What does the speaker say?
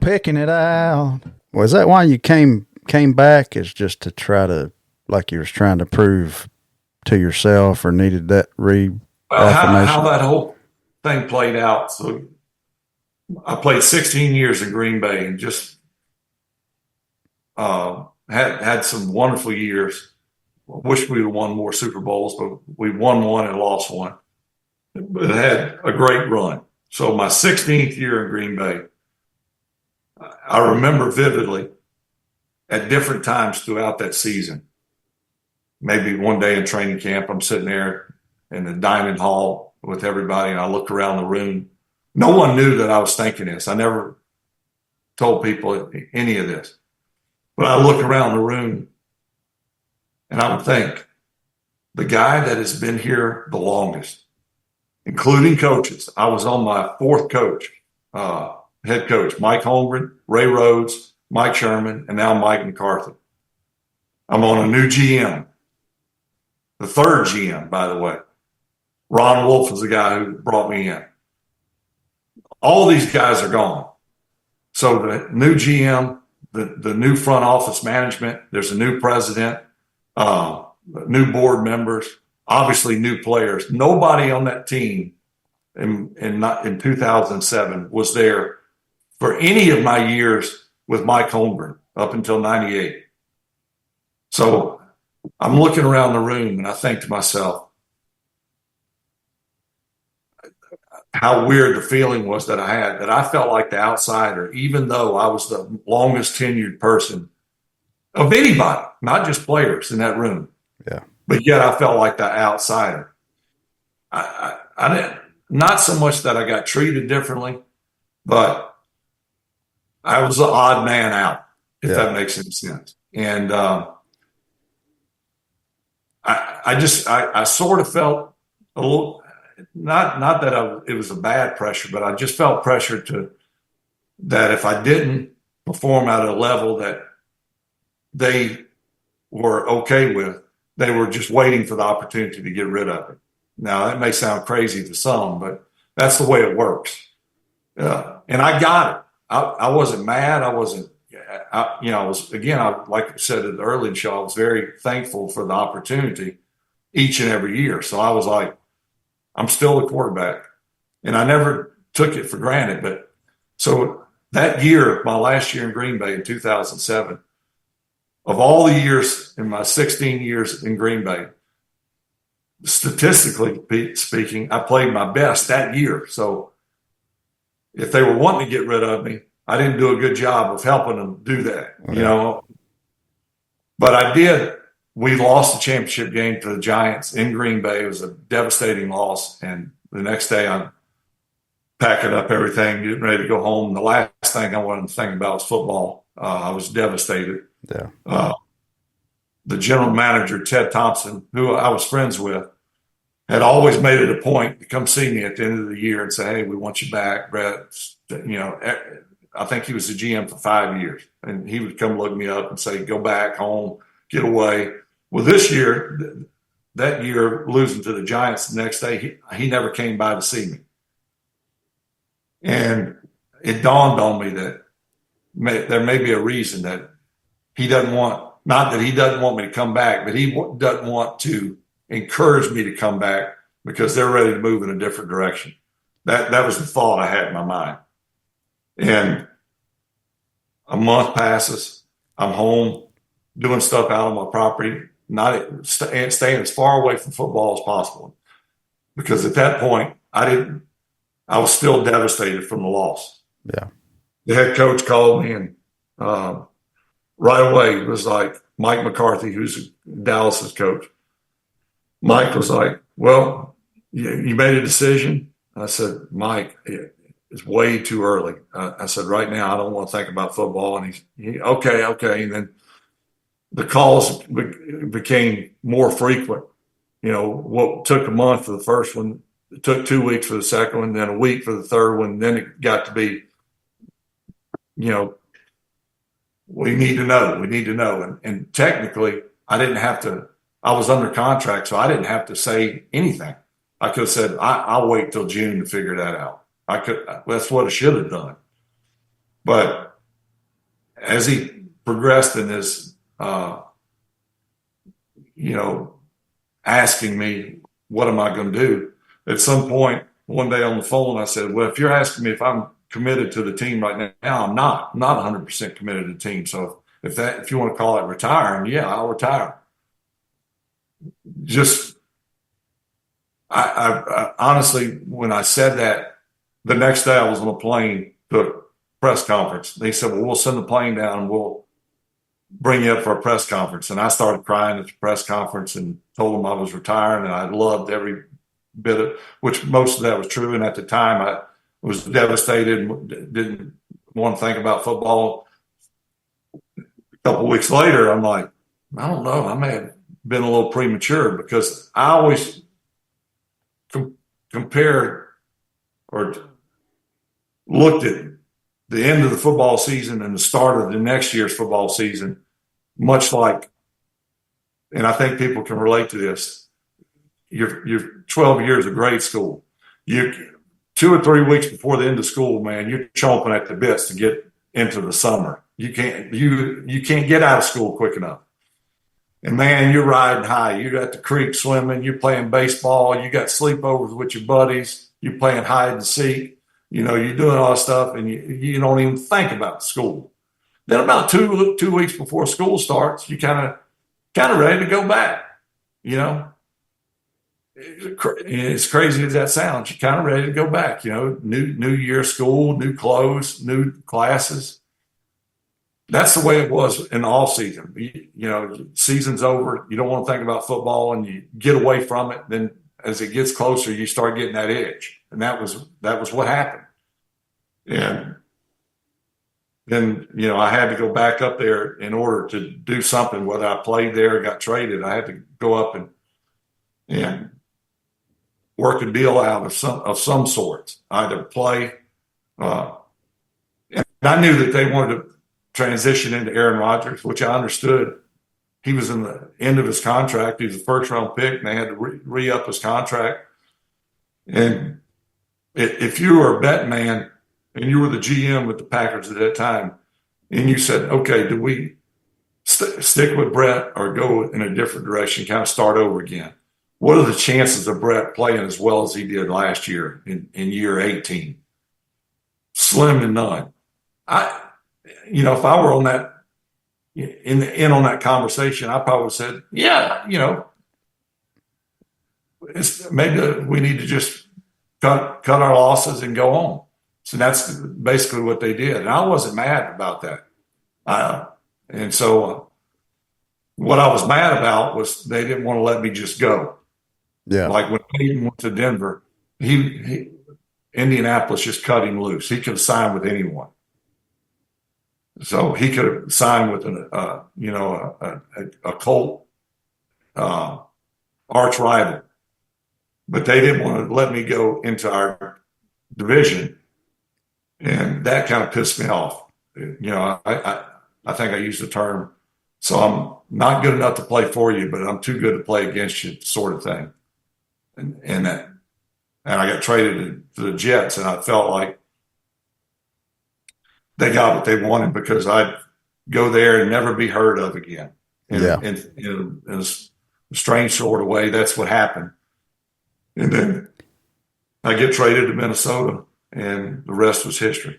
Picking it out. Was that why you came back? Is just to try to, like, you was trying to prove to yourself, or needed that Well, how reaffirmation? that whole thing played out. So I played 16 years in Green Bay and just had some wonderful years. I wish we would have won more Super Bowls, but we won one and lost one. But it had a great run. So my 16th year in Green Bay, I remember vividly at different times throughout that season. Maybe one day in training camp, I'm sitting there in the dining hall with everybody, and I look around the room. No one knew that I was thinking this. I never told people any of this. But I look around the room and I would think, the guy that has been here the longest, including coaches, I was on my fourth coach, head coach, Mike Holmgren, Ray Rhodes, Mike Sherman, and now Mike McCarthy. I'm on a new GM, the third GM, by the way. Ron Wolf is the guy who brought me in. All these guys are gone. So the new GM, the new front office management, there's a new president, new board members, obviously new players. Nobody on that team in 2007 was there for any of my years with Mike Holmgren up until 98. So I'm looking around the room and I think to myself, how weird the feeling was that I had, that I felt like the outsider, even though I was the longest tenured person of anybody, not just players in that room. Yeah. But yet I felt like the outsider. I didn't, not so much that I got treated differently, but I was the odd man out, if Yeah. that makes any sense. And I sort of felt a little, not that it was a bad pressure, but I just felt pressure that if I didn't perform at a level that they were okay with, they were just waiting for the opportunity to get rid of it. Now that may sound crazy to some, but that's the way it works. And I got it. I wasn't mad. I wasn't, I was, again, like I said in the early show, I was very thankful for the opportunity each and every year. So I was like, I'm still the quarterback, and I never took it for granted. But so that year, my last year in Green Bay in 2007, of all the years in my 16 years in Green Bay, statistically speaking, I played my best that year. So if they were wanting to get rid of me, I didn't do a good job of helping them do that, Yeah. But I did. We lost the championship game to the Giants in Green Bay. It was a devastating loss. And the next day I'm packing up everything, getting ready to go home. The last thing I wanted to think about was football. I was devastated. Yeah. The general manager, Ted Thompson, who I was friends with, had always made it a point to come see me at the end of the year and say, hey, we want you back, Brett. I think he was the GM for 5 years. And he would come look me up and say, go back home, get away. Well, this year, that year, losing to the Giants the next day, he never came by to see me. And it dawned on me that there may be a reason that he doesn't want, not that he doesn't want me to come back, but he doesn't want to encourage me to come back because they're ready to move in a different direction. That was the thought I had in my mind. And a month passes. I'm home doing stuff out on my property, not staying as far away from football as possible. Because at that point, I was still devastated from the loss. Yeah. The head coach called me and right away it was like Mike McCarthy, who's Dallas's coach. Mike was like, well, you made a decision? I said, Mike, it's way too early. I said, right now, I don't want to think about football. And he okay. And then the calls became more frequent. What took a month for the first one, it took 2 weeks for the second one, then a week for the third one. Then it got to be, we need to know. And technically, I was under contract, so I didn't have to say anything. I could have said, I'll wait till June to figure that out. That's what I should have done. But as he progressed in his, asking me, what am I going to do? At some point, one day on the phone, I said, well, if you're asking me if I'm committed to the team right now, I'm not 100% committed to the team. So if you want to call it retiring, yeah, I'll retire. Just, I honestly, when I said that, the next day I was on a plane to a press conference. They said, well, we'll send the plane down and we'll bring you up for a press conference. And I started crying at the press conference and told them I was retiring, and I loved every bit of, which most of that was true. And at the time I was devastated and didn't want to think about football. A couple of weeks later, I'm like, I don't know, I may have been a little premature, because I always compared or looked at the end of the football season and the start of the next year's football season, much like, and I think people can relate to this, your 12 years of grade school. You 2 or 3 weeks before the end of school, man, you're chomping at the bits to get into the summer. You can't get out of school quick enough. And man, you're riding high. You're at the creek swimming, you're playing baseball, you got sleepovers with your buddies, you're playing hide and seek. You're doing all this stuff, and you don't even think about school. Then about two weeks before school starts, you kind of ready to go back. As crazy as that sounds, you're kind of ready to go back. New year, school, new clothes, new classes. That's the way it was in the off season. Season's over. You don't want to think about football, and you get away from it. Then as it gets closer, you start getting that itch. And that was what happened. And then, I had to go back up there in order to do something, whether I played there or got traded. I had to go up and work a deal out of some sort, either play. And I knew that they wanted to transition into Aaron Rodgers, which I understood. He was in the end of his contract. He was a first-round pick, and they had to re-up his contract. And if you were a bet man and you were the GM with the Packers at that time, and you said, okay, do we stick with Brett or go in a different direction, kind of start over again? What are the chances of Brett playing as well as he did last year in year 18? Slim to none. If I were on that, on that conversation, I probably would have said, yeah, maybe we need to just cut our losses and go on. So that's basically what they did. And I wasn't mad about that. And so what I was mad about was they didn't want to let me just go. Yeah. Like when Peyton went to Denver, Indianapolis just cut him loose. He could have signed with anyone. So he could have signed with a Colt arch rival. But they didn't want to let me go into our division. And that kind of pissed me off. I think I used the term, so I'm not good enough to play for you, but I'm too good to play against you, sort of thing. And I got traded to the Jets, and I felt like they got what they wanted, because I'd go there and never be heard of again. In a strange sort of way, that's what happened. And then I get traded to Minnesota, and the rest was history.